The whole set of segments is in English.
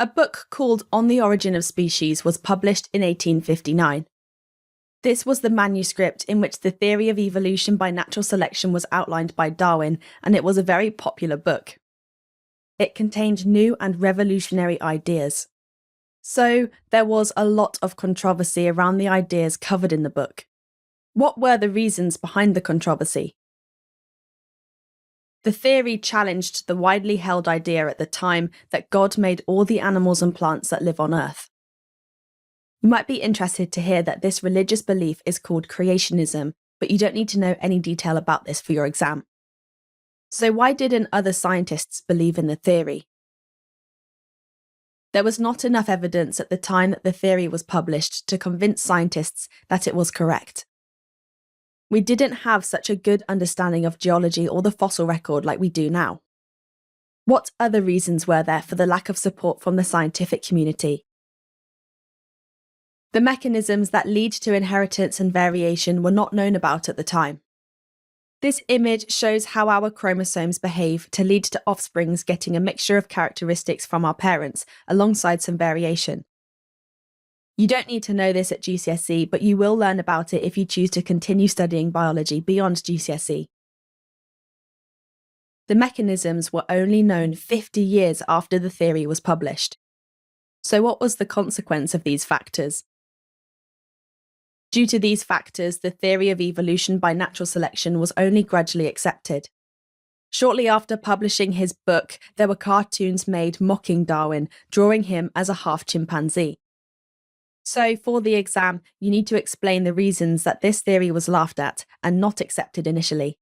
A book called On the Origin of Species was published in 1859. This was the manuscript in which the theory of evolution by natural selection was outlined by Darwin, and it was a very popular book. It contained new and revolutionary ideas. So, there was a lot of controversy around the ideas covered in the book. What were the reasons behind the controversy? The theory challenged the widely held idea at the time that God made all the animals and plants that live on Earth. You might be interested to hear that this religious belief is called creationism, but you don't need to know any detail about this for your exam. So why didn't other scientists believe in the theory? There was not enough evidence at the time that the theory was published to convince scientists that it was correct. We didn't have such a good understanding of geology or the fossil record like we do now. What other reasons were there for the lack of support from the scientific community? The mechanisms that lead to inheritance and variation were not known about at the time. This image shows how our chromosomes behave to lead to offsprings getting a mixture of characteristics from our parents, alongside some variation. You don't need to know this at GCSE, but you will learn about it if you choose to continue studying biology beyond GCSE. The mechanisms were only known 50 years after the theory was published. So what was the consequence of these factors? Due to these factors, the theory of evolution by natural selection was only gradually accepted. Shortly after publishing his book, there were cartoons made mocking Darwin, drawing him as a half chimpanzee. So, for the exam, you need to explain the reasons that this theory was laughed at and not accepted initially.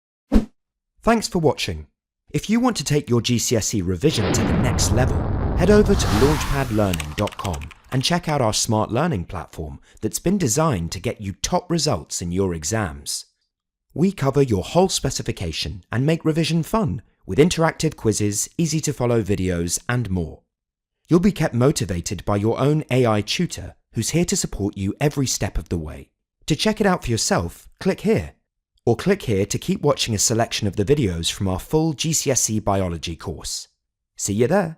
Thanks for watching. If you want to take your GCSE revision to the next level, head over to launchpadlearning.com and check out our smart learning platform that's been designed to get you top results in your exams. We cover your whole specification and make revision fun with interactive quizzes, easy to follow videos and more. You'll be kept motivated by your own AI tutor who's here to support you every step of the way. To check it out for yourself, click here. Or click here to keep watching a selection of the videos from our full GCSE Biology course. See you there!